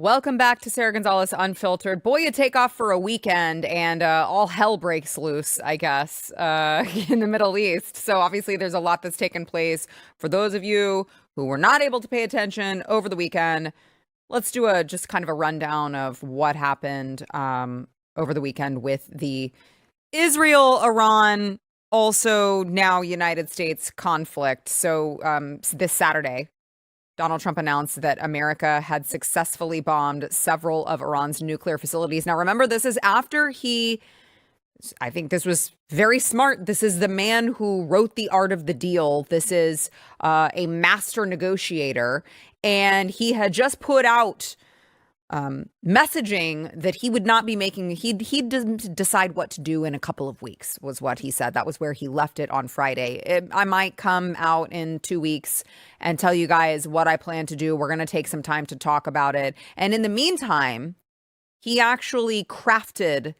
Welcome back to Sara Gonzales Unfiltered. Boy, you take off for a weekend and all hell breaks loose, I guess, in the Middle East. So obviously there's a lot that's taken place. For those of you who were not able to pay attention over the weekend, let's do just kind of a rundown of what happened over the weekend with the Israel-Iran, also now United States conflict. So this Saturday, Donald Trump announced that America had successfully bombed several of Iran's nuclear facilities. Now, remember, this is after I think this was very smart. This is the man who wrote The Art of the Deal. This is a master negotiator. And he had just put out messaging that he would not be making, he'd decide what to do in a couple of weeks, was what he said. That was where he left it on Friday. I might come out in 2 weeks and tell you guys what I plan to do. We're going to take some time to talk about it. And in the meantime, he actually crafted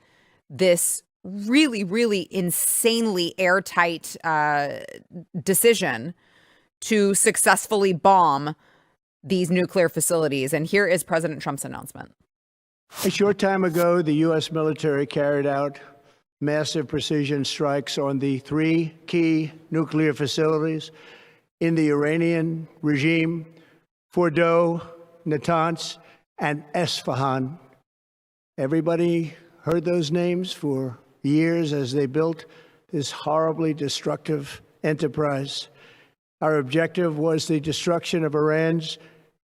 this really, really insanely airtight decision to successfully bomb these nuclear facilities. And here is President Trump's announcement. A short time ago, the U.S. military carried out massive precision strikes on the 3 key nuclear facilities in the Iranian regime: Fordow, Natanz, and Esfahan. Everybody heard those names for years as they built this horribly destructive enterprise. Our objective was the destruction of Iran's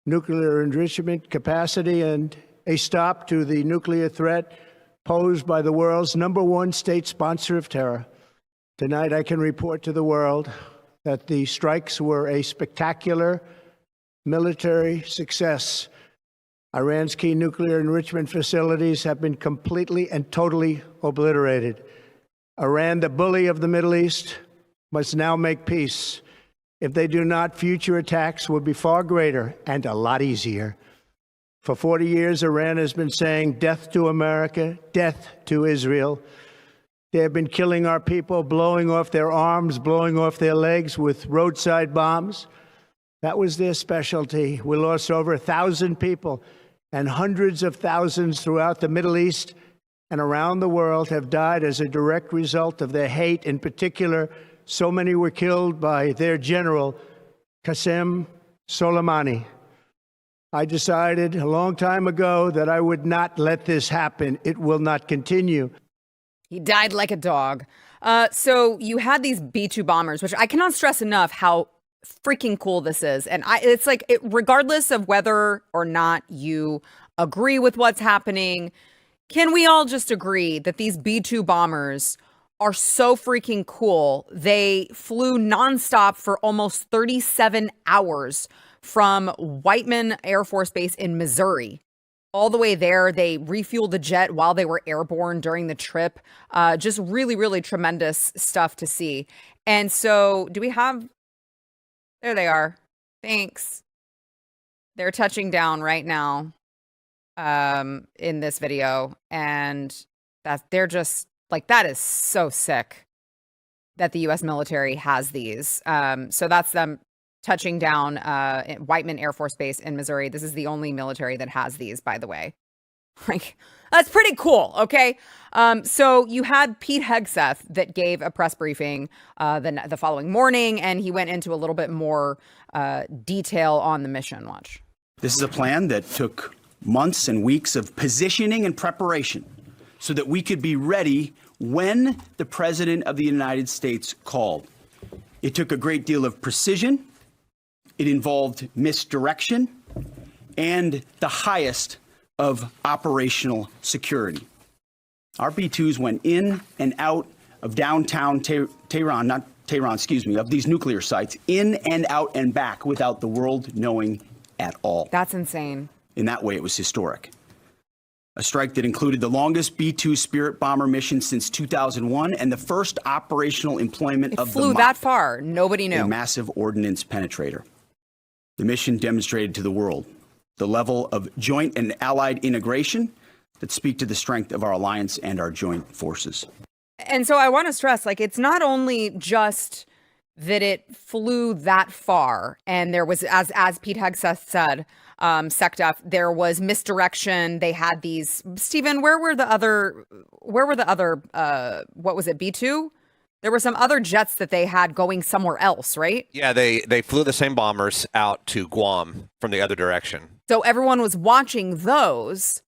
nuclear enrichment capacity and a stop to the nuclear threat posed by the world's #1 state sponsor of terror. Tonight, I can report to the world that the strikes were a spectacular military success. Iran's key nuclear enrichment facilities have been completely and totally obliterated. Iran, the bully of the Middle East, must now make peace. If they do not, future attacks will be far greater and a lot easier. For 40 years, Iran has been saying death to America, death to Israel. They have been killing our people, blowing off their arms, blowing off their legs with roadside bombs. That was their specialty. We lost over 1,000 people, and hundreds of thousands throughout the Middle East and around the world have died as a direct result of their hate. In particular, so many were killed by their general, Qasem Soleimani. I decided a long time ago that I would not let this happen. It will not continue. He died like a dog. So you had these B-2 bombers, which I cannot stress enough how freaking cool this is. And it's like, regardless of whether or not you agree with what's happening, can we all just agree that these B-2 bombers are so freaking cool? They flew nonstop for almost 37 hours from Whiteman Air Force Base in Missouri all the way there. They refueled the jet while they were airborne during the trip. Just really, really tremendous stuff to see. And so do we have, there they are. Thanks. They're touching down right now in this video. And they're just, like, that is so sick that the U.S. military has these. So that's them touching down at Whiteman Air Force Base in Missouri. This is the only military that has these, by the way. Like, that's pretty cool, okay? So you had Pete Hegseth that gave a press briefing the following morning, and he went into a little bit more detail on the mission. Watch. This is a plan that took months and weeks of positioning and preparation so that we could be ready when the President of the United States called. It took a great deal of precision. It involved misdirection and the highest of operational security. Our B-2s went in and out of downtown Tehran, of these nuclear sites, in and out and back without the world knowing at all. That's insane. In that way, it was historic. A strike that included the longest B-2 Spirit bomber mission since 2001 and the first operational employment of the flew that far. Nobody knew. A massive ordnance penetrator. The mission demonstrated to the world the level of joint and allied integration that speak to the strength of our alliance and our joint forces. And so I want to stress, like, it's not only just that it flew that far. And there was, as Pete Hegseth said, SecDef, there was misdirection. They had these, Stephen, where were the other, what was it, B-2? There were some other jets that they had going somewhere else, right? Yeah, they flew the same bombers out to Guam from the other direction. So everyone was watching those,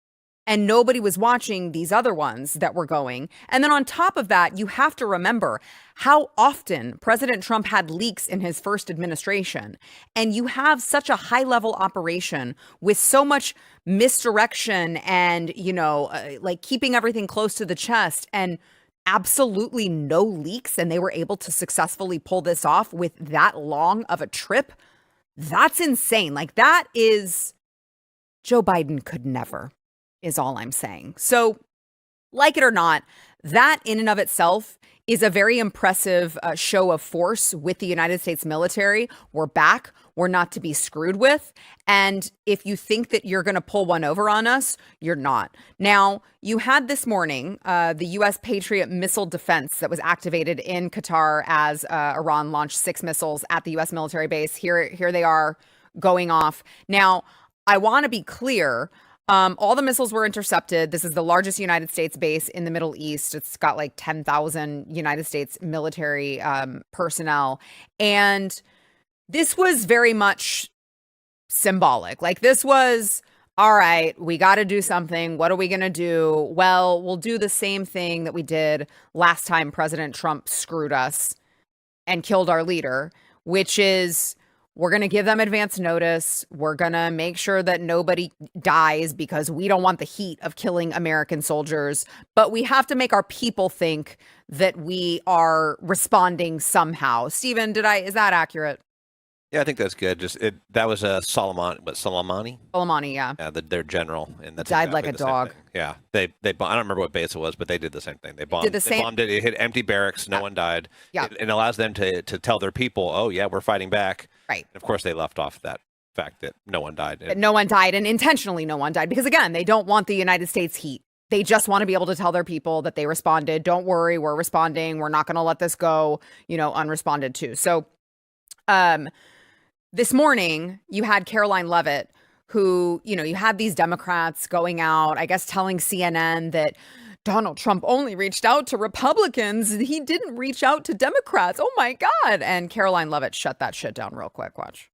and nobody was watching these other ones that were going. And then on top of that, you have to remember how often President Trump had leaks in his first administration. And you have such a high-level operation with so much misdirection and, like keeping everything close to the chest and absolutely no leaks. And they were able to successfully pull this off with that long of a trip. That's insane. Like, that is, Joe Biden could never, is all I'm saying. So, like it or not, that in and of itself is a very impressive show of force with the United States military. We're back. We're not to be screwed with. And if you think that you're going to pull one over on us, you're not. Now, you had this morning the U.S. Patriot missile defense that was activated in Qatar as Iran launched 6 missiles at the U.S. military base. Here they are going off. Now, I want to be clear. All the missiles were intercepted. This is the largest United States base in the Middle East. It's got like 10,000 United States military personnel. And this was very much symbolic. Like, this was, all right, we got to do something. What are we going to do? Well, we'll do the same thing that we did last time President Trump screwed us and killed our leader, which is, we're going to give them advance notice. We're going to make sure that nobody dies because we don't want the heat of killing American soldiers. But we have to make our people think that we are responding somehow. Stephen, is that accurate? Yeah, I think that's good. That was a Soleimani? Soleimani, yeah. Yeah, their general. And that's died like a dog. Yeah, they I don't remember what base it was, but they did the same thing. They bombed it. It hit empty barracks. No one died. Yeah. It allows them to tell their people, oh, yeah, we're fighting back. Right. And of course, they left off that fact that no one died. That no one died, and intentionally no one died, because, again, they don't want the United States heat. They just want to be able to tell their people that they responded. Don't worry, we're responding. We're not going to let this go, unresponded to. So, this morning, you had Caroline Leavitt, who, you had these Democrats going out, I guess, telling CNN that Donald Trump only reached out to Republicans. He didn't reach out to Democrats. Oh, my God. And Caroline Leavitt shut that shit down real quick. Watch.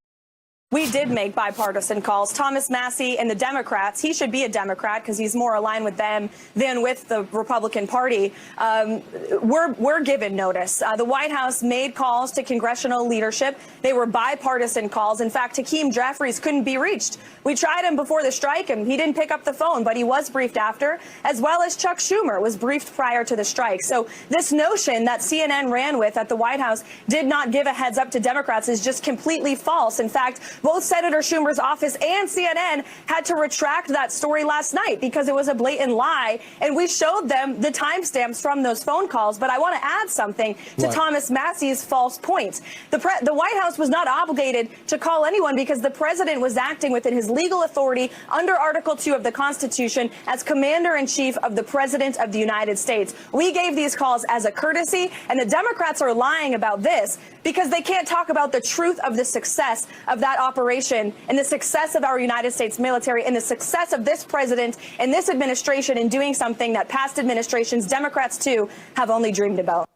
We did make bipartisan calls. Thomas Massie and the Democrats, he should be a Democrat because he's more aligned with them than with the Republican Party. We're given notice. The White House made calls to congressional leadership. They were bipartisan calls. In fact, Hakeem Jeffries couldn't be reached. We tried him before the strike, and he didn't pick up the phone, but he was briefed after, as well as Chuck Schumer was briefed prior to the strike. So this notion that CNN ran with at the White House did not give a heads up to Democrats is just completely false. In fact, both Senator Schumer's office and CNN had to retract that story last night because it was a blatant lie. And we showed them the timestamps from those phone calls. But I want to add something to Thomas Massie's false points. The White House was not obligated to call anyone because the president was acting within his legal authority under Article 2 of the Constitution as commander-in-chief of the President of the United States. We gave these calls as a courtesy, and the Democrats are lying about this because they can't talk about the truth of the success of that operation and the success of our United States military and the success of this president and this administration in doing something that past administrations, Democrats too, have only dreamed about.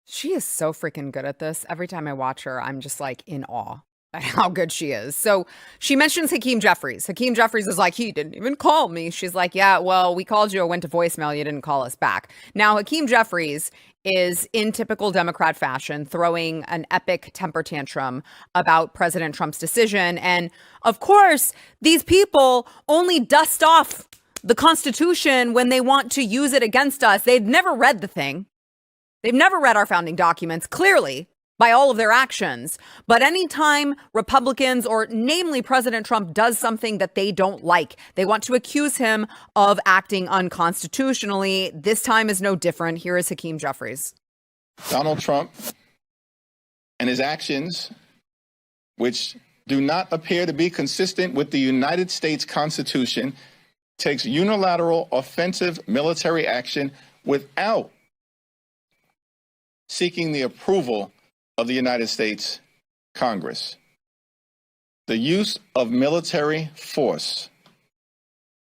She is so freaking good at this. Every time I watch her, I'm just like in awe at how good she is. So she mentions Hakeem Jeffries. Hakeem Jeffries is like, he didn't even call me. She's like, yeah, well, we called you. It went to voicemail. You didn't call us back. Now, Hakeem Jeffries is in typical Democrat fashion throwing an epic temper tantrum about President Trump's decision. And of course, these people only dust off the Constitution when they want to use it against us. They've never read the thing. They've never read our founding documents, clearly, by all of their actions. But anytime Republicans, or namely President Trump, does something that they don't like, they want to accuse him of acting unconstitutionally. This time is no different. Here is Hakeem Jeffries. Donald Trump and his actions, which do not appear to be consistent with the United States Constitution, takes unilateral offensive military action without seeking the approval of the United States Congress. The use of military force,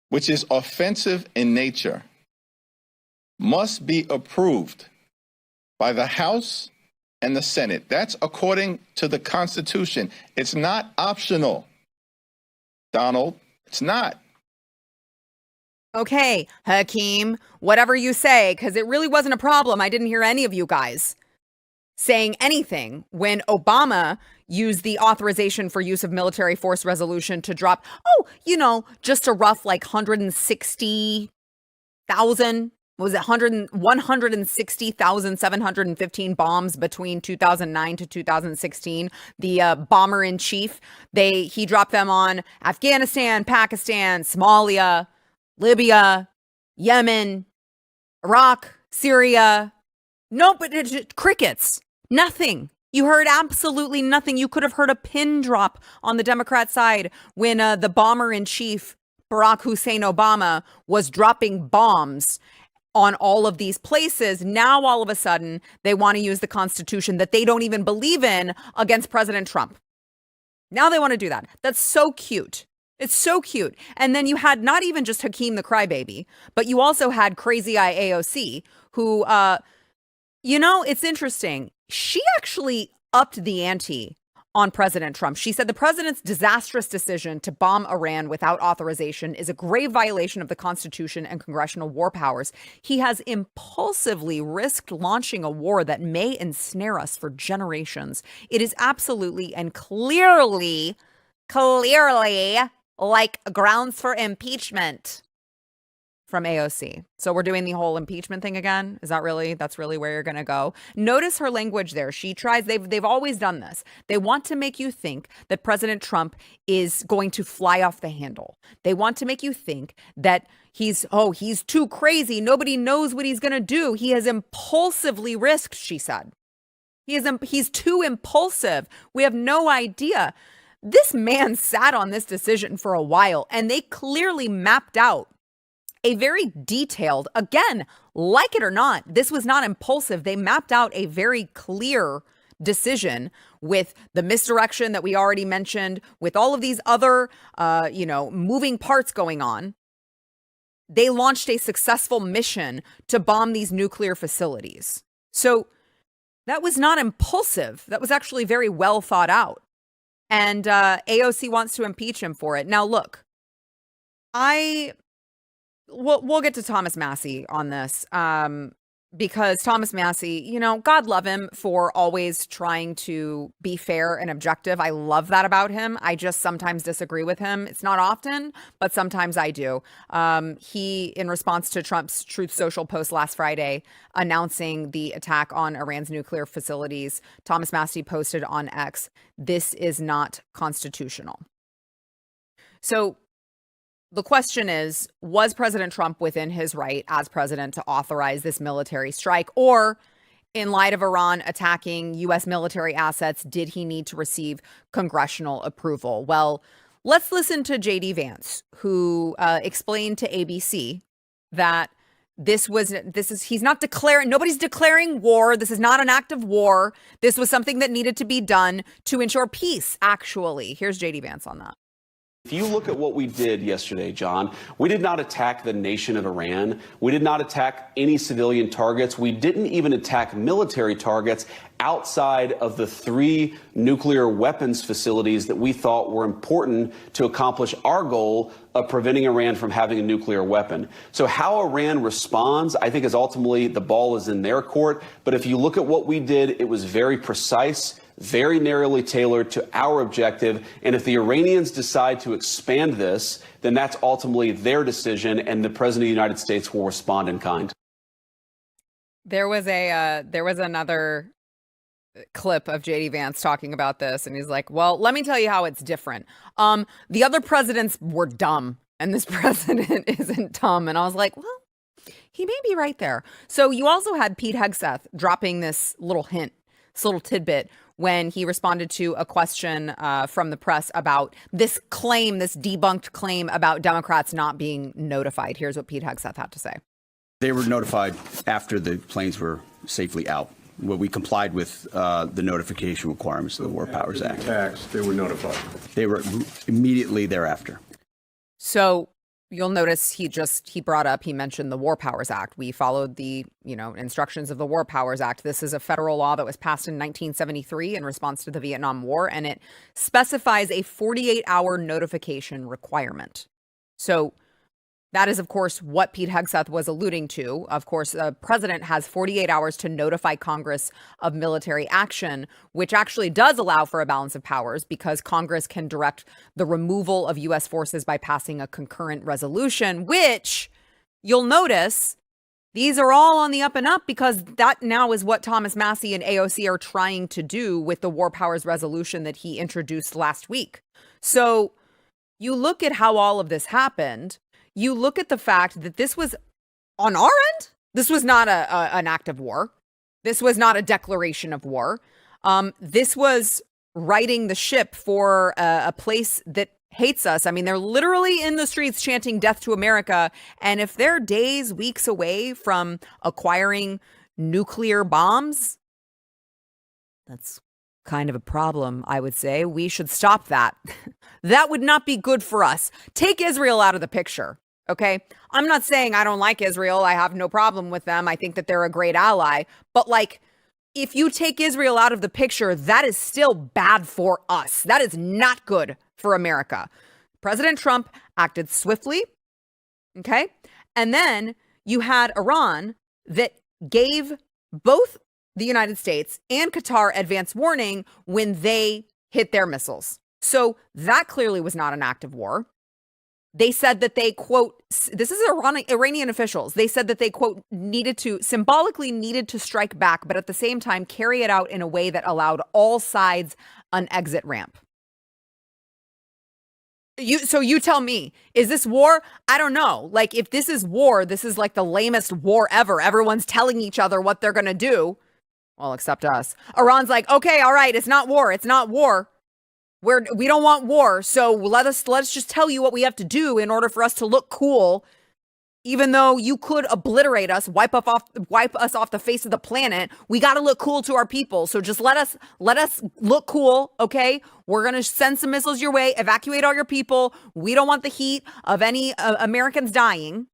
which is offensive in nature, must be approved by the House and the Senate. That's according to the Constitution. It's not optional, Donald. It's not. Okay, Hakeem, whatever you say, because it really wasn't a problem. I didn't hear any of you guys saying anything when Obama used the authorization for use of military force resolution to drop, just a rough 160,000, what was it, 160,715 bombs between 2009 to 2016. The bomber in chief, he dropped them on Afghanistan, Pakistan, Somalia, Libya, Yemen, Iraq, Syria. No, but crickets. Nothing. You heard absolutely nothing. You could have heard a pin drop on the Democrat side when the bomber in chief, Barack Hussein Obama, was dropping bombs on all of these places. Now, all of a sudden, they want to use the Constitution that they don't even believe in against President Trump. Now they want to do that. That's so cute. It's so cute. And then you had not even just Hakeem the crybaby, but you also had Crazy Eye AOC, who, it's interesting. She actually upped the ante on President Trump. She said the president's disastrous decision to bomb Iran without authorization is a grave violation of the Constitution and congressional war powers. He has impulsively risked launching a war that may ensnare us for generations. It is absolutely and clearly like grounds for impeachment. From AOC. So we're doing the whole impeachment thing again. That's really where you're going to go? Notice her language there. She tries, they've always done this. They want to make you think that President Trump is going to fly off the handle. They want to make you think that he's too crazy. Nobody knows what he's going to do. He has impulsively risked, she said. He's too impulsive. We have no idea. This man sat on this decision for a while, and they clearly mapped out a very detailed, again, like it or not, this was not impulsive. They mapped out a very clear decision with the misdirection that we already mentioned, with all of these other, moving parts going on. They launched a successful mission to bomb these nuclear facilities. So that was not impulsive. That was actually very well thought out. And AOC wants to impeach him for it. Now, look, We'll get to Thomas Massie on this because Thomas Massie, God love him for always trying to be fair and objective. I love that about him. I just sometimes disagree with him. It's not often, but sometimes I do. He, in response to Trump's Truth Social post last Friday announcing the attack on Iran's nuclear facilities, Thomas Massie posted on X, "This is not constitutional." So the question is, was President Trump within his right as president to authorize this military strike? Or in light of Iran attacking U.S. military assets, did he need to receive congressional approval? Well, let's listen to J.D. Vance, who explained to ABC that he's not declaring, nobody's declaring war. This is not an act of war. This was something that needed to be done to ensure peace, actually. Here's J.D. Vance on that. If you look at what we did yesterday, John, we did not attack the nation of Iran. We did not attack any civilian targets. We didn't even attack military targets outside of the 3 nuclear weapons facilities that we thought were important to accomplish our goal of preventing Iran from having a nuclear weapon. So how Iran responds, I think, is ultimately the ball is in their court. But if you look at what we did, it was very precise, very narrowly tailored to our objective. And if the Iranians decide to expand this, then that's ultimately their decision, and the president of the United States will respond in kind. There was another clip of J.D. Vance talking about this, and he's like, well, let me tell you how it's different. The other presidents were dumb, and this president isn't dumb. And I was like, well, he may be right there. So you also had Pete Hegseth dropping this little hint, this little tidbit, when he responded to a question from the press about this claim, this debunked claim about Democrats not being notified. Here's what Pete Hegseth had to say. They were notified after the planes were safely out Well, we complied with the notification requirements of the War Powers Act. They were notified. They were immediately thereafter. So you'll notice he mentioned the War Powers Act. We followed the, instructions of the War Powers Act. This is a federal law that was passed in 1973 in response to the Vietnam War, and it specifies a 48-hour notification requirement. So that is, of course, what Pete Hegseth was alluding to. Of course, the president has 48 hours to notify Congress of military action, which actually does allow for a balance of powers because Congress can direct the removal of U.S. forces by passing a concurrent resolution, which you'll notice these are all on the up and up because that now is what Thomas Massie and AOC are trying to do with the War Powers resolution that he introduced last week. So you look at how all of this happened. You look at the fact that this was on our end. This was not an act of war. This was not a declaration of war. This was righting the ship for a place that hates us. I mean, they're literally in the streets chanting death to America. And if they're days, weeks away from acquiring nuclear bombs, that's kind of a problem, I would say. We should stop that. That would not be good for us. Take Israel out of the picture. Okay, I'm not saying I don't like Israel. I have no problem with them. I think that they're a great ally. But if you take Israel out of the picture, that is still bad for us. That is not good for America. President Trump acted swiftly. Okay. And then you had Iran that gave both the United States and Qatar advance warning when they hit their missiles. So that clearly was not an act of war. They said that they, quote, this is Iranian officials. They said that they, quote, symbolically needed to strike back, but at the same time carry it out in a way that allowed all sides an exit ramp. So you tell me, is this war? I don't know. If this is war, this is the lamest war ever. Everyone's telling each other what they're going to do. Well, except us. Iran's okay, all right, it's not war. It's not war. We don't want war, so let us just tell you what we have to do in order for us to look cool, even though you could obliterate us, wipe us off the face of the planet. We got to look cool to our people, so just let us look cool, okay? We're gonna send some missiles your way, evacuate all your people. We don't want the heat of any Americans dying,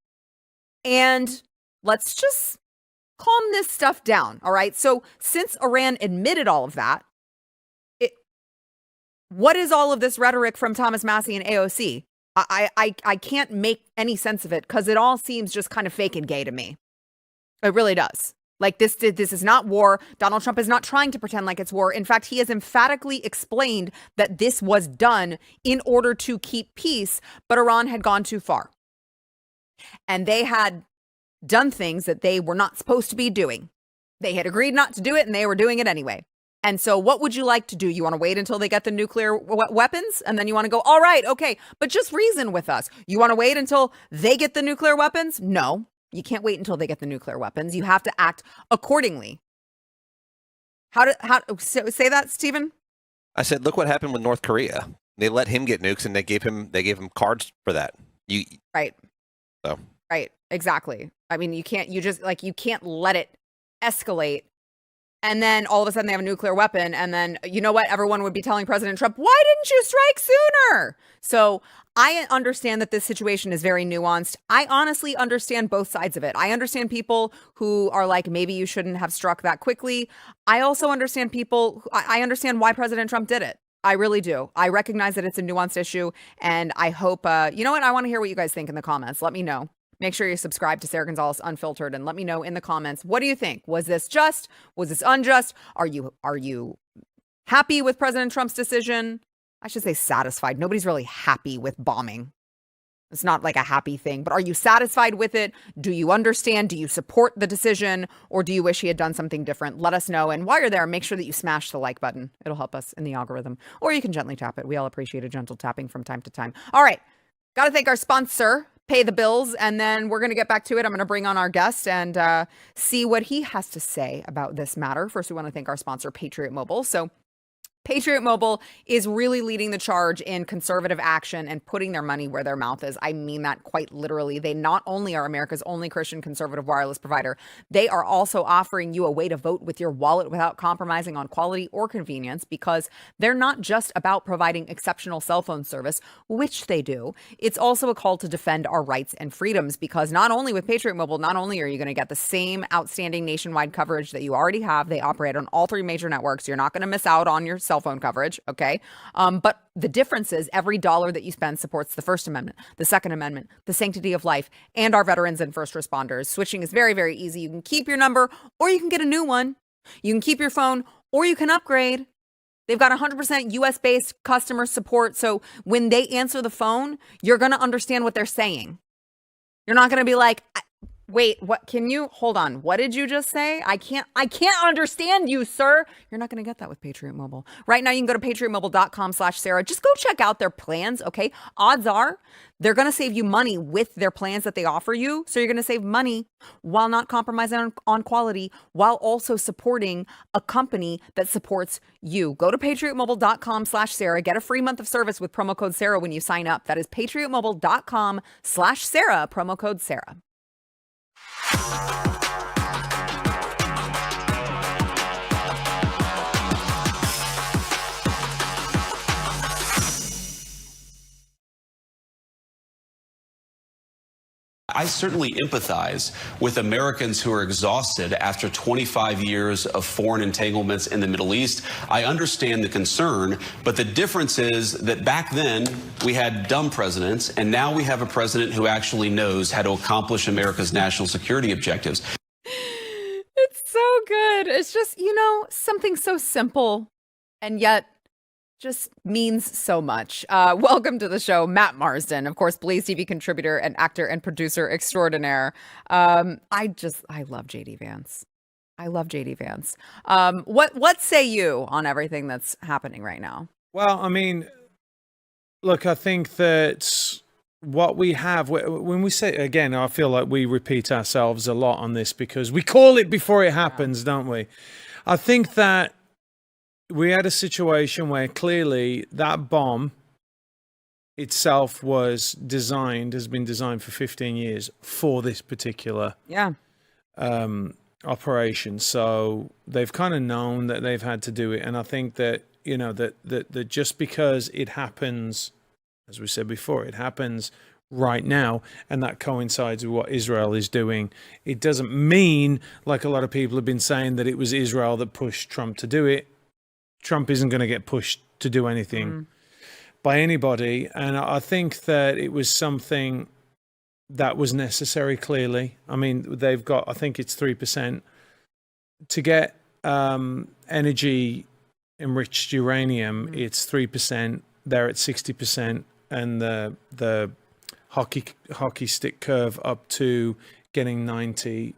and let's just calm this stuff down, all right? So since Iran admitted all of that, what is all of this rhetoric from Thomas Massie and AOC? I can't make any sense of it because it all seems just kind of fake and gay to me. It really does. This is not war. Donald Trump is not trying to pretend like it's war. In fact, he has emphatically explained that this was done in order to keep peace, but Iran had gone too far. And they had done things that they were not supposed to be doing. They had agreed not to do it and they were doing it anyway. And so what would you like to do? You want to wait until they get the nuclear weapons? And then you want to go, all right, okay, but just reason with us. You want to wait until they get the nuclear weapons? No, you can't wait until they get the nuclear weapons. You have to act accordingly. Say that, Stephen? I said, look what happened with North Korea. They let him get nukes and they gave him cards for that. Right. So. Right. Exactly. I mean, you can't let it escalate. And then all of a sudden they have a nuclear weapon. And then, you know what? Everyone would be telling President Trump, why didn't you strike sooner? So I understand that this situation is very nuanced. I honestly understand both sides of it. I understand people who are maybe you shouldn't have struck that quickly. I also understand I understand why President Trump did it. I really do. I recognize that it's a nuanced issue. And I hope, you know what? I want to hear what you guys think in the comments. Let me know. Make sure you subscribe to Sara Gonzales Unfiltered and let me know in the comments. What do you think? Was this just? Was this unjust? Are you happy with President Trump's decision? I should say satisfied. Nobody's really happy with bombing. It's not a happy thing, but are you satisfied with it? Do you understand? Do you support the decision? Or do you wish he had done something different? Let us know. And while you're there, make sure that you smash the like button. It'll help us in the algorithm. Or you can gently tap it. We all appreciate a gentle tapping from time to time. All right. Got to thank our sponsor. Pay the bills, and then we're going to get back to it. I'm going to bring on our guest and see what he has to say about this matter. First, we want to thank our sponsor, Patriot Mobile. So Patriot Mobile is really leading the charge in conservative action and putting their money where their mouth is. I mean that quite literally. They not only are America's only Christian conservative wireless provider, they are also offering you a way to vote with your wallet without compromising on quality or convenience, because they're not just about providing exceptional cell phone service, which they do. It's also a call to defend our rights and freedoms, because not only with Patriot Mobile, not only are you going to get the same outstanding nationwide coverage that you already have, they operate on all 3 major networks. You're not going to miss out on your cell phone coverage, okay? But the difference is every dollar that you spend supports the First Amendment, the Second Amendment, the sanctity of life, and our veterans and first responders. Switching is very, very easy. You can keep your number or you can get a new one. You can keep your phone or you can upgrade. They've got 100% US-based customer support. So when they answer the phone, you're going to understand what they're saying. You're not going to be like, wait, what? Can you hold on? What did you just say? I can't understand you, sir. You're not going to get that with Patriot Mobile. Right now, you can go to patriotmobile.com/Sarah. Just go check out their plans, okay? Odds are they're going to save you money with their plans that they offer you. So you're going to save money while not compromising on quality, while also supporting a company that supports you. Go to patriotmobile.com/Sarah. Get a free month of service with promo code Sarah when you sign up. That is patriotmobile.com/Sarah, promo code Sarah. I certainly empathize with Americans who are exhausted after 25 years of foreign entanglements in the Middle East. I understand the concern, but the difference is that back then we had dumb presidents, and now we have a president who actually knows how to accomplish America's national security objectives. It's so good. It's just, something so simple and yet just means so much. Welcome to the show, Matt Marsden, of course, BlazeTV contributor and actor and producer extraordinaire. I love JD Vance. I love JD Vance. What say you on everything that's happening right now? Well, I mean, look, I think that what we have, when we say, again, I feel like we repeat ourselves a lot on this because we call it before it happens, don't we? I think that we had a situation where clearly that bomb itself has been designed for 15 years for this particular operation. So they've kind of known that they've had to do it. And I think that, that just because it happens, as we said before, it happens right now, and that coincides with what Israel is doing. It doesn't mean, like a lot of people have been saying, that it was Israel that pushed Trump to do it. Trump isn't going to get pushed to do anything by anybody. And I think that it was something that was necessary, clearly. I mean, they've got, I think it's 3%. To get energy enriched uranium, it's 3%. They're at 60%. And the hockey stick curve up to getting 90%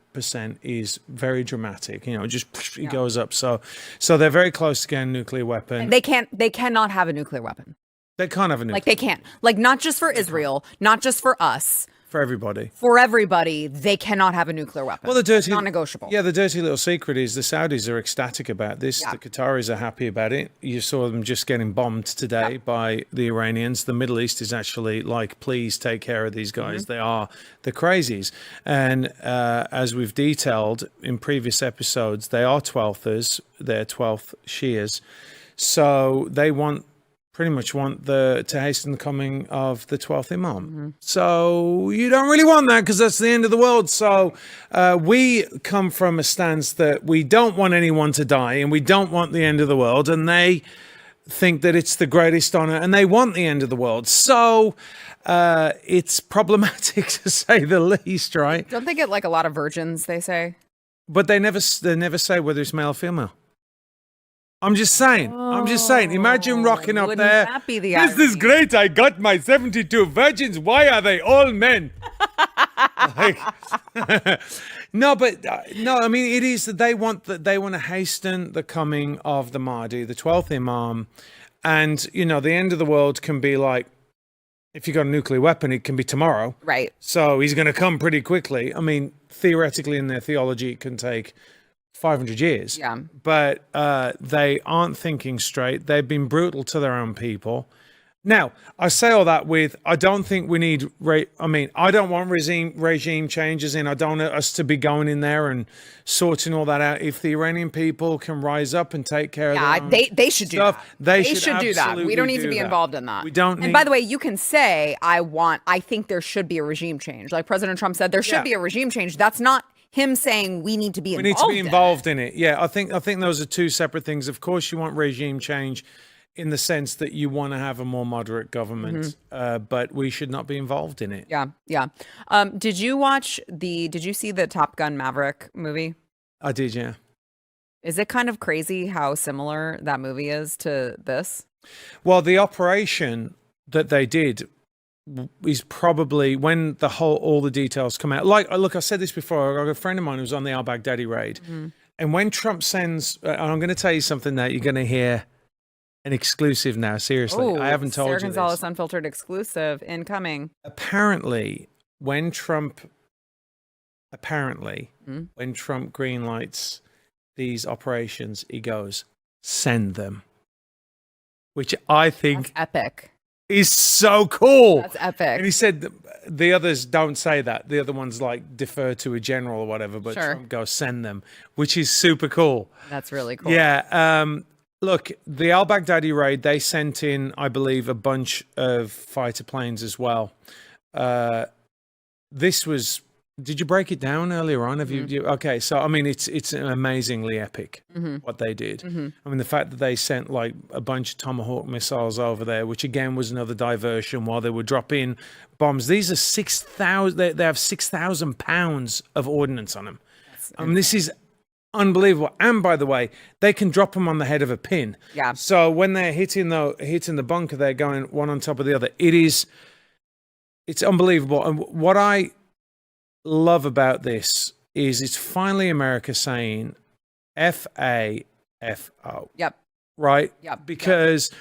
is very dramatic. It goes up. So they're very close to getting a nuclear weapon. They cannot have a nuclear weapon. They can't have a nuclear weapon. They can't. Not just for Israel, not just for us. For everybody. For everybody, they cannot have a nuclear weapon. Well, it's non-negotiable. Yeah, the dirty little secret is the Saudis are ecstatic about this. Yeah. The Qataris are happy about it. You saw them just getting bombed today by the Iranians. The Middle East is actually like, please take care of these guys. They are the crazies. And as we've detailed in previous episodes, they are 12thers. They're 12th Shias. So they pretty much want to hasten the coming of the 12th Imam. So you don't really want that because that's the end of the world. So we come from a stance that we don't want anyone to die and we don't want the end of the world. And they think that it's the greatest honor and they want the end of the world. So it's problematic to say the least, right? Don't they get a lot of virgins, they say? But they never say whether it's male or female. I'm just saying. Imagine rocking up there. That be the this is great. I got my 72 virgins. Why are they all men? No, I mean, it is that they want to hasten the coming of the Mahdi, the 12th Imam. And, the end of the world can be like, if you got a nuclear weapon, it can be tomorrow. Right. So he's going to come pretty quickly. I mean, theoretically in their theology, it can take 500 years. Yeah. But they aren't thinking straight. They've been brutal to their own people. Now, I say all that with, I don't think we need, I don't want regime changes in. I don't want us to be going in there and sorting all that out. If the Iranian people can rise up and take care of their own they should do stuff, that. They should do that. We don't need to be involved in that. We don't need... And by the way, you can say, I think there should be a regime change. Like President Trump said, there should be a regime change. That's not him saying we need to be involved in it. Yeah, I think those are two separate things. Of course, you want regime change in the sense that you want to have a more moderate government, but we should not be involved in it. Yeah. Did you see the Top Gun Maverick movie? I did, yeah. Is it kind of crazy how similar that movie is to this? Well, the operation that they did is probably when all the details come out. Like, look, I said this before. I got a friend of mine who was on the al-Baghdadi raid. And when Trump sends, and I'm going to tell you something that you're going to hear an exclusive now. Seriously, I haven't told you this. Sara Gonzales Unfiltered exclusive incoming. Apparently, when Trump greenlights these operations, he goes, send them. Which I think That's epic. Is so cool. That's epic. And he said the others don't say that. The other ones like defer to a general or whatever, but Trump goes, send them, which is super cool. That's really cool. Yeah. Look, the al-Baghdadi raid, they sent in, I believe, a bunch of fighter planes as well. This was, did you break it down earlier on? Have you okay, so I mean, it's amazingly epic what they did. I mean, the fact that they sent like a bunch of Tomahawk missiles over there, which again was another diversion while they were dropping bombs. These are 6,000, they have 6,000 pounds of ordnance on them. I mean, this is unbelievable. And by the way, they can drop them on the head of a pin. Yeah. So when they're hitting the bunker, they're going one on top of the other. It's unbelievable. And what I love about this is it's finally America saying FAFO. Yep. Right? Yep. Because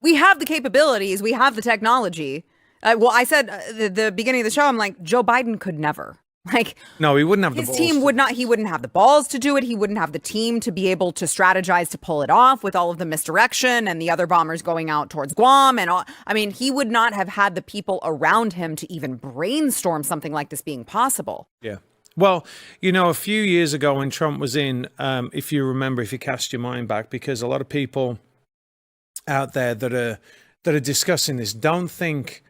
we have the capabilities, we have the technology. Well, I said at the beginning of the show, I'm like, Joe Biden could never. Like, no, he wouldn't have the balls. His team would not. He wouldn't have the balls to do it. He wouldn't have the team to be able to strategize to pull it off with all of the misdirection and the other bombers going out towards Guam and all. I mean, he would not have had the people around him to even brainstorm something like this being possible. Yeah. Well, you know, a few years ago when Trump was in, if you remember, if you cast your mind back, because a lot of people out there that are discussing this don't think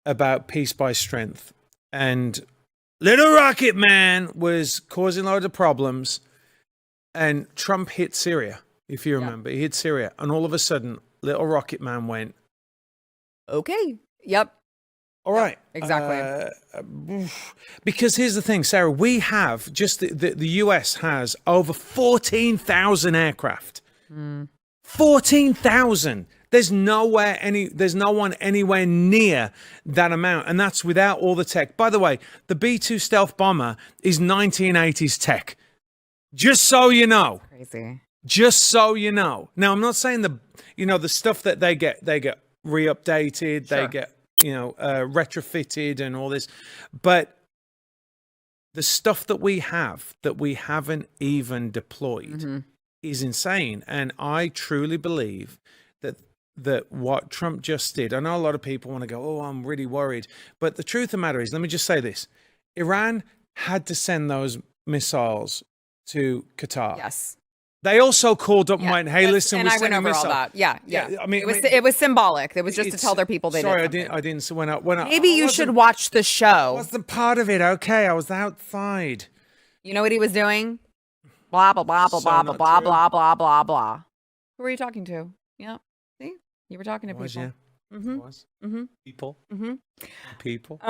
about peace by strength. And Little Rocket Man was causing loads of problems, and Trump hit Syria, if you remember. He hit Syria, and all of a sudden, Little Rocket Man went, okay, yep. All right. Exactly. Because here's the thing, Sarah, we have, just the US has over 14,000 aircraft. 14,000. There's no one anywhere near that amount, and that's without all the tech. By the way, the B-2 stealth bomber is 1980s tech. Just so you know. Crazy. Just so you know. Now, I'm not saying the stuff that they get re-updated, they get retrofitted and all this, but the stuff that we have that we haven't even deployed is insane. And I truly believe that what Trump just did, I know a lot of people want to go, oh, I'm really worried. But the truth of the matter is, let me just say this. Iran had to send those missiles to Qatar. Yes. They also called up and went, hey, listen, and we're I went sending over missiles. all that. Yeah. I mean, it was symbolic. It was just to tell their people they did something. I didn't. Maybe you should watch the show. Wasn't part of it. Okay, I was outside. You know what he was doing? Blah, blah, blah, blah, blah, blah, blah, blah, blah, blah, blah. Who were you talking to? Yeah. See? You were talking to people. Yeah. Mm-hmm. Was. Mm-hmm. People. Mm-hmm. People.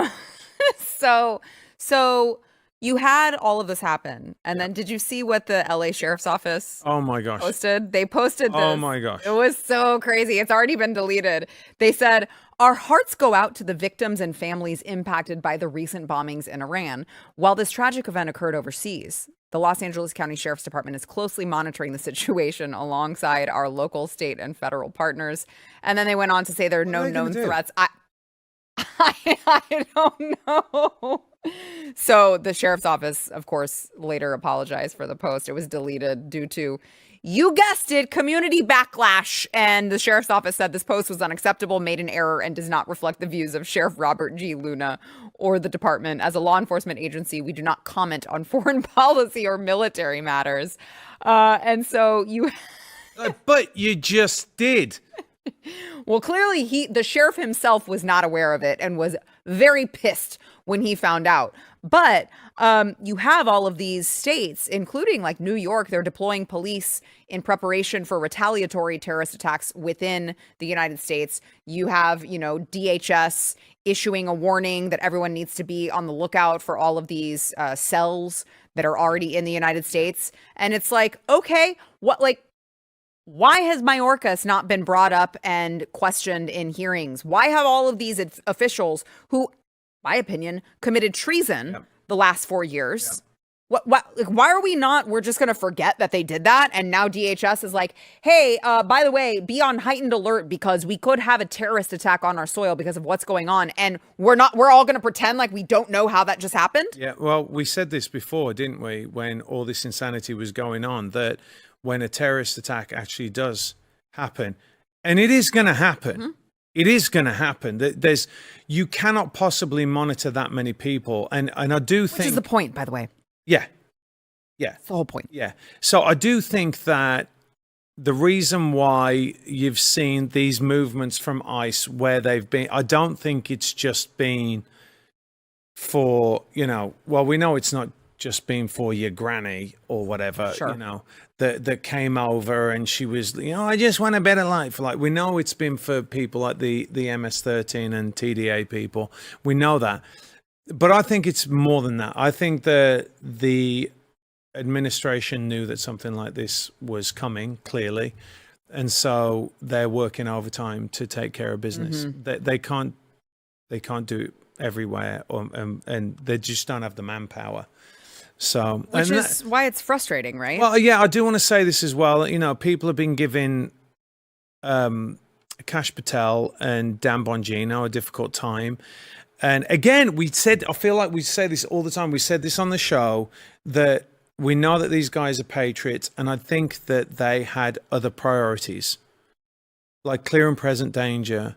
So you had all of this happen, and then did you see what the LA Sheriff's Office posted? They posted this. Oh my gosh. It was so crazy. It's already been deleted. They said, our hearts go out to the victims and families impacted by the recent bombings in Iran. While this tragic event occurred overseas, the Los Angeles County Sheriff's Department is closely monitoring the situation alongside our local, state, and federal partners. And then they went on to say there are no known threats. I don't know. So the sheriff's office, of course, later apologized for the post. It was deleted due to, you guessed it, community backlash. And the sheriff's office said this post was unacceptable, made an error, and does not reflect the views of Sheriff Robert G. Luna or the department. As a law enforcement agency, we do not comment on foreign policy or military matters. And so you... But you just did. Well, clearly the sheriff himself was not aware of it and was very pissed when he found out. But you have all of these states, including like New York, they're deploying police in preparation for retaliatory terrorist attacks within the United States. You have, DHS issuing a warning that everyone needs to be on the lookout for all of these cells that are already in the United States. And it's like, okay, why has Mayorkas not been brought up and questioned in hearings? Why have all of these officials who, my opinion, committed treason the last 4 years? Why are we not? We're just going to forget that they did that. And now DHS is like, hey, by the way, be on heightened alert because we could have a terrorist attack on our soil because of what's going on. And we're all going to pretend like we don't know how that just happened. Yeah, well, we said this before, didn't we? When all this insanity was going on, that when a terrorist attack actually does happen, and it is going to happen. Mm-hmm. It is going to happen. You cannot possibly monitor that many people, and I do think, which is the point, by the way. Yeah, it's the whole point. Yeah, so I do think that the reason why you've seen these movements from ICE where they've been, I don't think it's just been for well, we know it's not just been for your granny or whatever, sure. That came over and she was, I just want a better life. Like, we know it's been for people like the MS-13 and TDA people. We know that. But I think it's more than that. I think that the administration knew that something like this was coming, clearly. And so they're working overtime to take care of business. Mm-hmm. They can't do it everywhere, and they just don't have the manpower. So, which is why it's frustrating, right? Well, yeah, I do want to say this as well. People have been giving Kash Patel and Dan Bongino a difficult time. And again, I feel like we say this all the time. We said this on the show, that we know that these guys are patriots. And I think that they had other priorities, like clear and present danger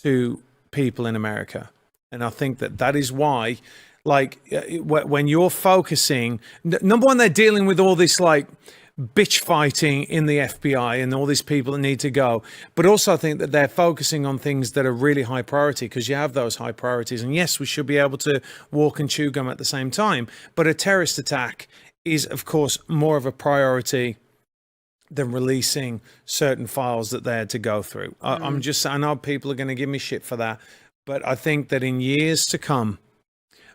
to people in America. And I think that is why, like, when you're focusing, number one, they're dealing with all this like bitch fighting in the FBI and all these people that need to go. But also I think that they're focusing on things that are really high priority, because you have those high priorities. And yes, we should be able to walk and chew gum at the same time. But a terrorist attack is, of course, more of a priority than releasing certain files that they had to go through. I know people are going to give me shit for that. But I think that in years to come,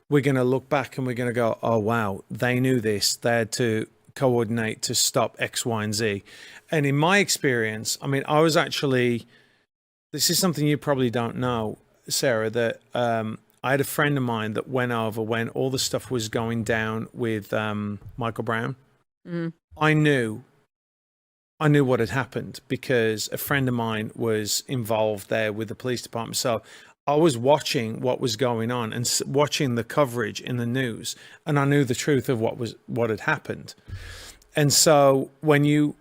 we're going to look back and we're going to go, oh, wow, they knew this. They had to coordinate to stop X, Y, and Z. And in my experience, I mean, I was actually, this is something you probably don't know, Sarah, that I had a friend of mine that went over when all the stuff was going down with Michael Brown. Mm. I knew what had happened because a friend of mine was involved there with the police department. So I was watching what was going on and watching the coverage in the news, and I knew the truth of what had happened. And so when you're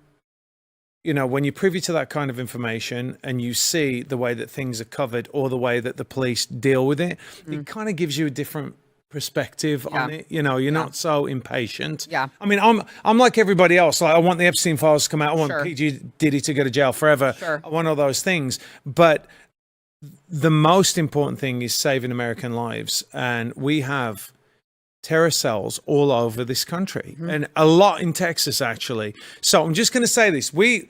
privy to that kind of information and you see the way that things are covered or the way that the police deal with it, it kind of gives you a different perspective on it. You're not so impatient. Yeah. I mean, I'm like everybody else. Like, I want the Epstein files to come out. I want PG Diddy to go to jail forever. Sure. I want all those things. But the most important thing is saving American lives. And we have terror cells all over this country and a lot in Texas, actually. So I'm just going to say this. We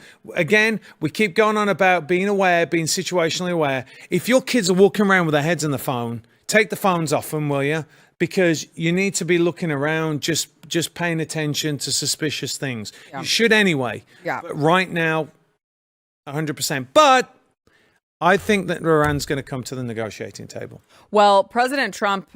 keep going on about being aware, being situationally aware. If your kids are walking around with their heads on the phone, take the phones off them, will you? Because you need to be looking around, just paying attention to suspicious things. Yeah. You should anyway. Yeah. But right now, 100%. But I think that Iran's going to come to the negotiating table. Well, President Trump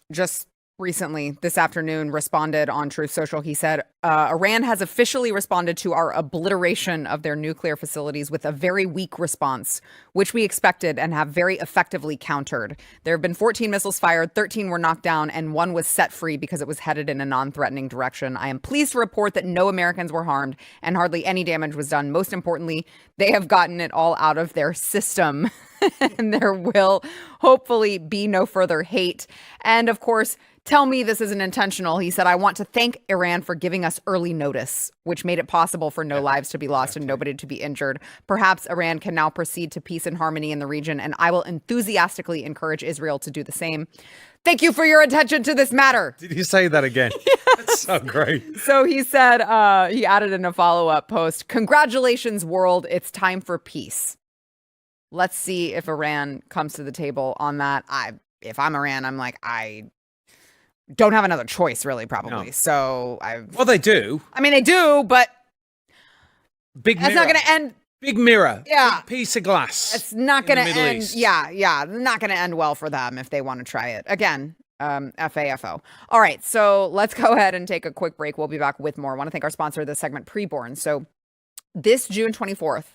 just recently, this afternoon, responded on Truth Social. He said, Iran has officially responded to our obliteration of their nuclear facilities with a very weak response, which we expected and have very effectively countered. There have been 14 missiles fired, 13 were knocked down, and one was set free because it was headed in a non-threatening direction. I am pleased to report that no Americans were harmed and hardly any damage was done. Most importantly, they have gotten it all out of their system. And there will hopefully be no further hate. And of course, tell me this isn't intentional. He said, I want to thank Iran for giving us early notice, which made it possible for no lives to be lost and nobody to be injured. Perhaps Iran can now proceed to peace and harmony in the region, and I will enthusiastically encourage Israel to do the same. Thank you for your attention to this matter. Did you say that again? Yes. That's so great. So he said, he added in a follow-up post, congratulations, world. It's time for peace. Let's see if Iran comes to the table on that. If I'm Iran, I'm like, I don't have another choice, really, probably. No. So well, they do. I mean, they do, but big mirror. That's not going to end. Big mirror. Yeah. Big piece of glass. It's not going to end. East. Yeah. Not going to end well for them if they want to try it again. FAFO. All right. So let's go ahead and take a quick break. We'll be back with more. I want to thank our sponsor of this segment, Preborn. So this June 24th,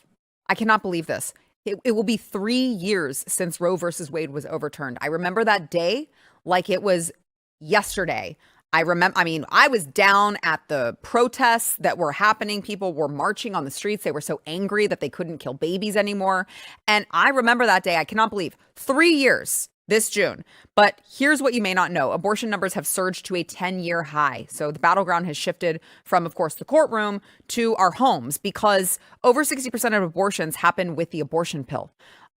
I cannot believe this. It will be 3 years since Roe versus Wade was overturned. I remember that day like it was yesterday. I was down at the protests that were happening. People were marching on the streets. They were so angry that they couldn't kill babies anymore. And I remember that day. I cannot believe 3 years this June. But here's what you may not know. Abortion numbers have surged to a 10-year high. So the battleground has shifted from, of course, the courtroom to our homes because over 60% of abortions happen with the abortion pill.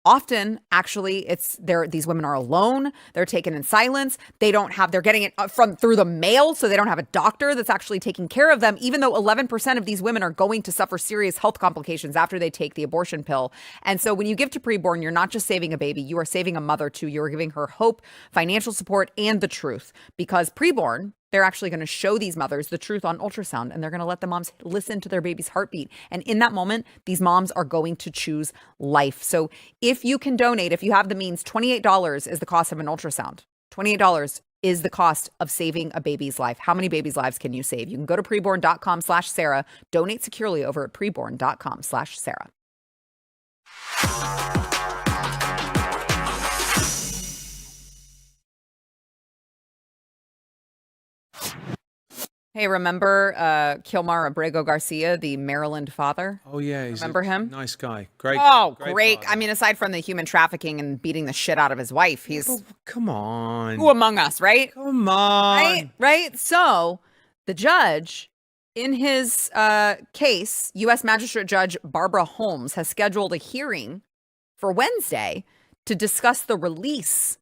Often, actually, these women are alone. They're taken in silence. They're getting it through the mail, so they don't have a doctor that's actually taking care of them, even though 11% of these women are going to suffer serious health complications after they take the abortion pill. And so when you give to Preborn, you're not just saving a baby, you are saving a mother too. You are giving her hope, financial support, and the truth. Because Preborn, they're actually going to show these mothers the truth on ultrasound, and they're going to let the moms listen to their baby's heartbeat. And in that moment, these moms are going to choose life. So if you can donate, if you have the means, $28 is the cost of an ultrasound. $28 is the cost of saving a baby's life. How many babies' lives can you save? You can go to preborn.com/Sarah, donate securely over at preborn.com/Sarah. Hey, remember Kilmar Garcia, the Maryland father? Oh, yeah. Remember him? Nice guy. Great. Oh, great. I mean, aside from the human trafficking and beating the shit out of his wife, he's... Oh, come on. Who among us, right? Come on. Right? So the judge, in his case, U.S. Magistrate Judge Barbara Holmes has scheduled a hearing for Wednesday to discuss the release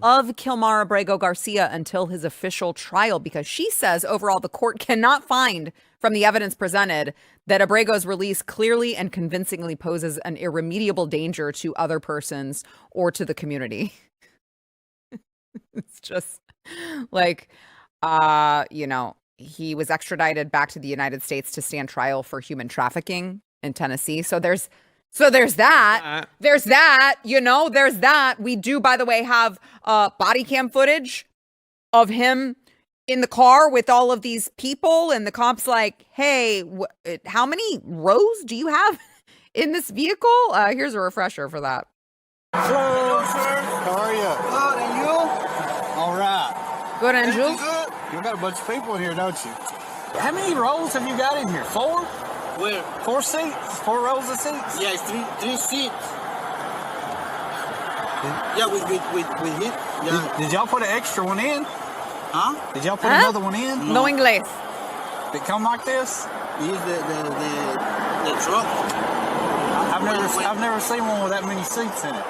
of Kilmar Garcia until his official trial, because she says overall the court cannot find from the evidence presented that Abrego's release clearly and convincingly poses an irremediable danger to other persons or to the community. It's just like, he was extradited back to the United States to stand trial for human trafficking in Tennessee. So there's that. There's that. We do, by the way, have body cam footage of him in the car with all of these people. And the cop's like, hey, how many rows do you have in this vehicle? Here's a refresher for that. Hello, sir. How are you? Good, and you? All right. Good, and you? You got a bunch of people in here, don't you? How many rows have you got in here? 4? Where? 4 seats? 4 rows of seats? Yeah, it's three seats. Yeah, with him. Yeah. Did y'all put an extra one in? Huh? Did y'all put another one in? No English. Did it come like this? Use the truck. I've never seen one with that many seats in it.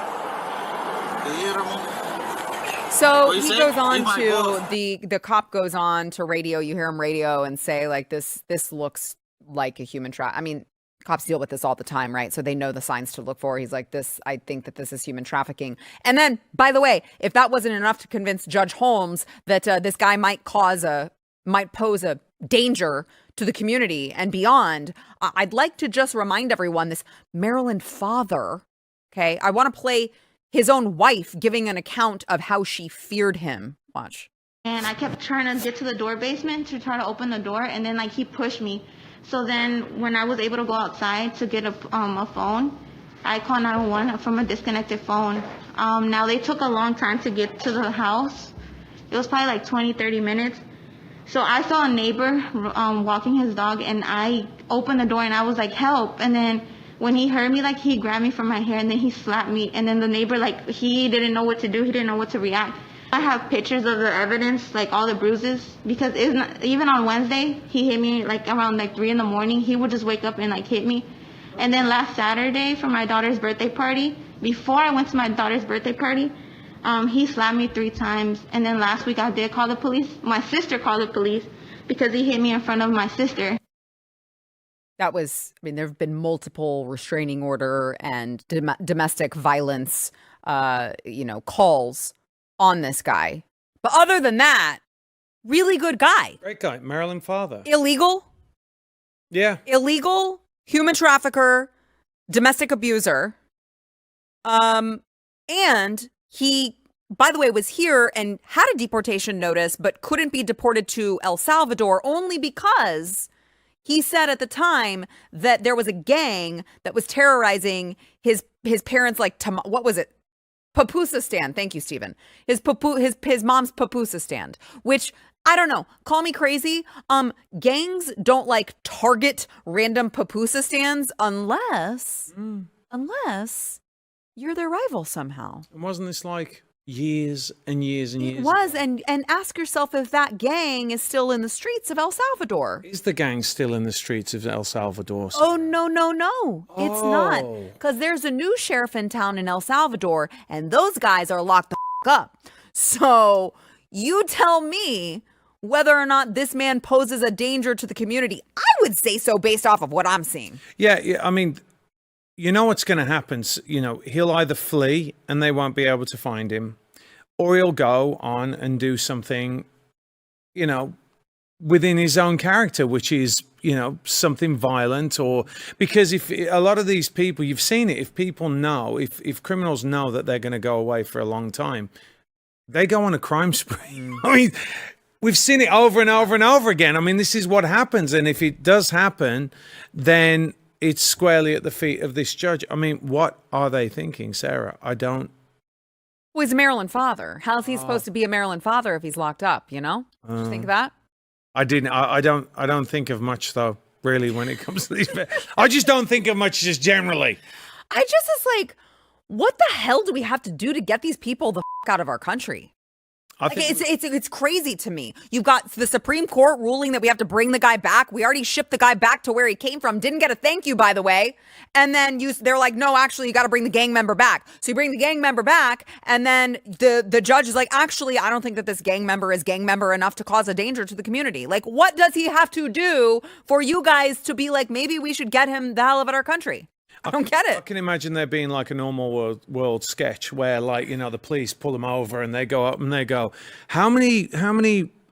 So he goes on to the cop goes on to radio. You hear him radio and say like this looks like a human traffic. I mean, cops deal with this all the time, right? So they know the signs to look for. He's like, I think that this is human trafficking. And then, by the way, if that wasn't enough to convince Judge Holmes that this guy might pose a danger to the community and beyond, I'd like to just remind everyone, this Maryland father, okay, I want to play his own wife giving an account of how she feared him. Watch. And I kept trying to get to the door basement to try to open the door, and then like he pushed me. So then when I was able to go outside to get a phone, I called 911 from a disconnected phone. Now they took a long time to get to the house. It was probably like 20-30 minutes. So I saw a neighbor walking his dog, and I opened the door and I was like, help. And then when he heard me, like he grabbed me from my hair and then he slapped me. And then the neighbor, like he didn't know what to do. He didn't know what to react. I have pictures of the evidence, like all the bruises, because even on Wednesday, he hit me like around like 3 a.m. He would just wake up and like hit me. And then last Saturday for my daughter's birthday party, before I went to my daughter's birthday party, he slapped me 3 times. And then last week I did call the police. My sister called the police because he hit me in front of my sister. That was, I mean, there have been multiple restraining order and domestic violence, calls on this guy. But other than that, really good guy. Great guy. Maryland father. Illegal. Yeah. Illegal, human trafficker, domestic abuser. And he, by the way, was here and had a deportation notice, but couldn't be deported to El Salvador only because he said at the time that there was a gang that was terrorizing his parents, like, what was it? Pupusa stand. Thank you, Stephen. His mom's pupusa stand, which I don't know. Call me crazy. Gangs don't like target random pupusa stands unless you're their rival somehow. And wasn't this like years and years and years? It was, and ask yourself if that gang is still in the streets of El Salvador. Is the gang still in the streets of El Salvador? Oh, no. It's not. Because there's a new sheriff in town in El Salvador, and those guys are locked the up. So you tell me whether or not this man poses a danger to the community. I would say so based off of what I'm seeing. Yeah, I mean, you know what's going to happen. He'll either flee and they won't be able to find him, or he'll go on and do something, within his own character, which is, something violent. Or because if a lot of these people, you've seen it, if people know, if criminals know that they're going to go away for a long time, they go on a crime spree. I mean, we've seen it over and over and over again. I mean, this is what happens. And if it does happen, then it's squarely at the feet of this judge. I mean, what are they thinking, Sarah? I don't. Well, he's a Maryland father. How's he supposed to be a Maryland father if he's locked up, Did you think of that? I didn't. I don't think of much, though, really, when it comes to these. I just don't think of much just generally. It's like, what the hell do we have to do to get these people the out of our country? It's crazy to me. You've got the Supreme Court ruling that we have to bring the guy back. We already shipped the guy back to where he came from. Didn't get a thank you, by the way. And then they're like, no, actually, you got to bring the gang member back. So you bring the gang member back, and then the judge is like, actually, I don't think that this gang member is gang member enough to cause a danger to the community. Like, what does he have to do for you guys to be like, maybe we should get him the hell out of our country? I don't get it. I can imagine there being like a normal world sketch where, like, the police pull them over and they go up and they go, how many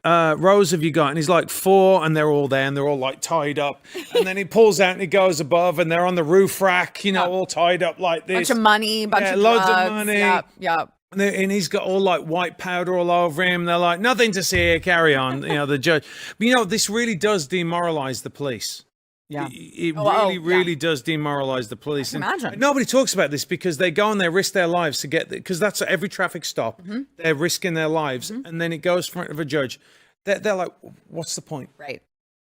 rows have you got? And he's like, 4, and they're all there and they're all like tied up. And then he pulls out and he goes above and they're on the roof rack, all tied up like this. Bunch of money, bunch of loads drugs. of money. Yep. And he's got all like white powder all over him. They're like, nothing to see here, carry on. The judge. But this really does demoralize the police. Yeah. It really does demoralize the police. I can imagine. And nobody talks about this because they go and they risk their lives to get there, because that's every traffic stop. Mm-hmm. They're risking their lives. Mm-hmm. And then it goes in front of a judge. They're like, what's the point? Right.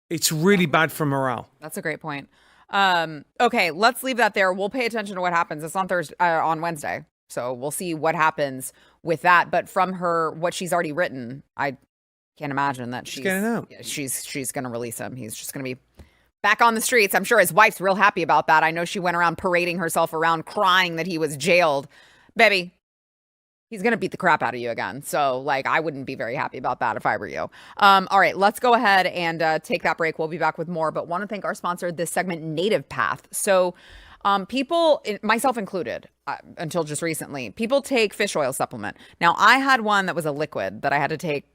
It's really bad for morale. That's a great point. Okay, let's leave that there. We'll pay attention to what happens. It's on Wednesday. So we'll see what happens with that. But from what she's already written, I can't imagine that she's going to release him. He's just going to be back on the streets. I'm sure his wife's real happy about that. I know she went around parading herself around crying that he was jailed. Baby, he's going to beat the crap out of you again. So, I wouldn't be very happy about that if I were you. All right, let's go ahead and take that break. We'll be back with more, but want to thank our sponsor, this segment, NativePath. So people, myself included, until just recently, people take fish oil supplement. Now, I had one that was a liquid that I had to take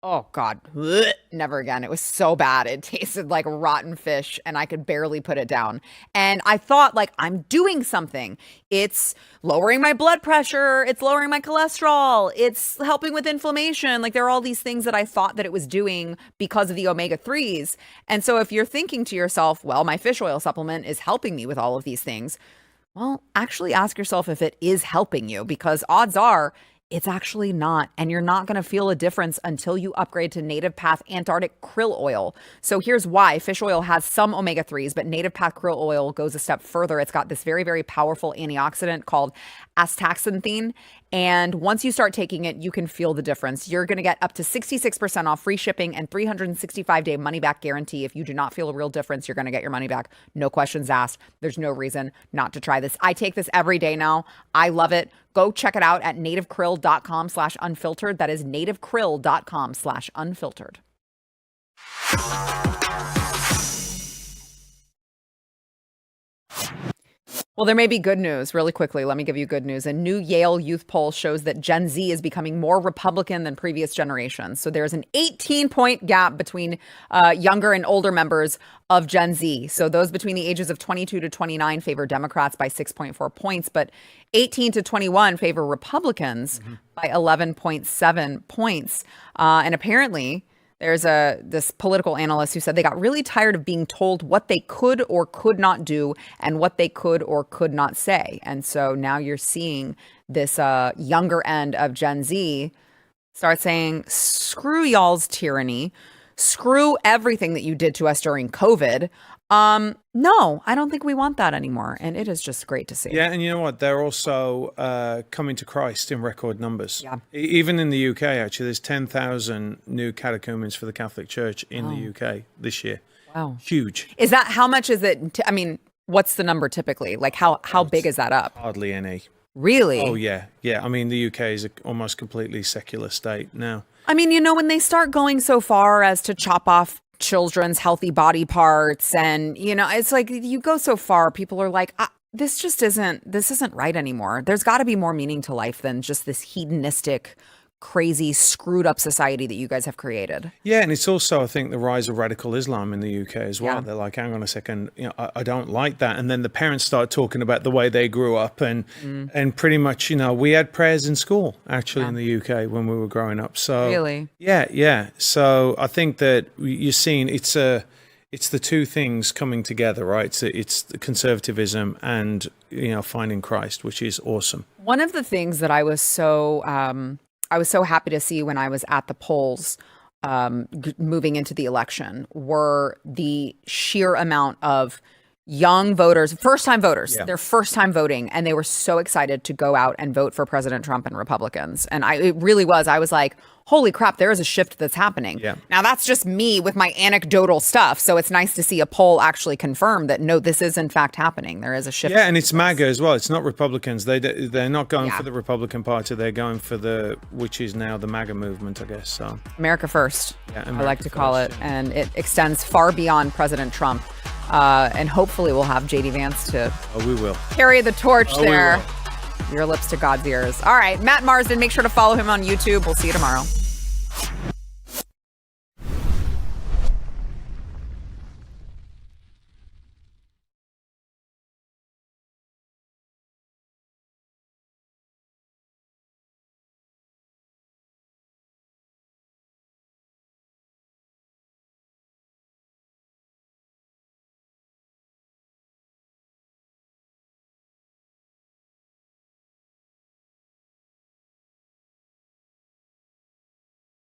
Oh God, blech, never again. It was so bad. It tasted like rotten fish and I could barely put it down. And I thought, like, I'm doing something. It's lowering my blood pressure. It's lowering my cholesterol. It's helping with inflammation. Like, there are all these things that I thought that it was doing because of the omega-3s. And so if you're thinking to yourself, well, my fish oil supplement is helping me with all of these things. Well, actually ask yourself if it is helping you, because odds are it's actually not, and you're not going to feel a difference until you upgrade to NativePath Antarctic Krill Oil. So here's why. Fish oil has some omega-3s, but NativePath Krill Oil goes a step further. It's got this very, very powerful antioxidant called astaxanthin, and once you start taking it, you can feel the difference. You're going to get up to 66% off, free shipping, and 365-day money-back guarantee. If you do not feel a real difference, you're going to get your money back. No questions asked. There's no reason not to try this. I take this every day now. I love it. Go check it out at nativekrill.com/unfiltered. That is nativekrill.com/unfiltered. Well, there may be good news. Really quickly, let me give you good news. A new Yale youth poll shows that Gen Z is becoming more Republican than previous generations. So there's an 18-point gap between younger and older members of Gen Z. So those between the ages of 22 to 29 favor Democrats by 6.4 points, but 18 to 21 favor Republicans by 11.7 points. And apparently, there's this political analyst who said they got really tired of being told what they could or could not do and what they could or could not say. And so now you're seeing this younger end of Gen Z start saying, screw y'all's tyranny, screw everything that you did to us during COVID. No, I don't think we want that anymore. And it is just great to see. Yeah, and you know what? They're also coming to Christ in record numbers. Yeah. Even in the UK, actually, there's 10,000 new catechumens for the Catholic Church in the UK this year. Wow. Huge. Is that, how much is it? I mean, what's the number typically? Like how big is that up? Hardly any. Really? Oh, yeah. Yeah. I mean, the UK is a almost completely secular state now. I mean, you know, when they start going so far as to chop off children's healthy body parts, and you know, it's like you go so far, people are like, this isn't right anymore. There's got to be more meaning to life than just this hedonistic, crazy, screwed up society that you guys have created. Yeah, and it's also, I think, the rise of radical Islam in the UK as well. Yeah. They're like, hang on a second, you know, I don't like that. And then the parents start talking about the way they grew up, and pretty much, you know, we had prayers in school actually in the UK when we were growing up. So really, yeah. So I think that you're seeing it's the two things coming together, right? It's the conservatism and, you know, finding Christ, which is awesome. One of the things that I was so happy to see when I was at the polls moving into the election were the sheer amount of young voters, first-time voters, their first time voting, and they were so excited to go out and vote for President Trump and Republicans. And I was like, holy crap, there is a shift that's happening. Yeah. Now, that's just me with my anecdotal stuff. So it's nice to see a poll actually confirm that, no, this is in fact happening. There is a shift. Yeah, and it's MAGA as well. It's not Republicans. They're not going for the Republican Party. They're going for which is now the MAGA movement, I guess. So America First, America I like to call first, it. And it extends far beyond President Trump. And hopefully we'll have JD Vance to we will carry the torch there. Your lips to God's ears. All right, Matt Marsden, make sure to follow him on YouTube. We'll see you tomorrow.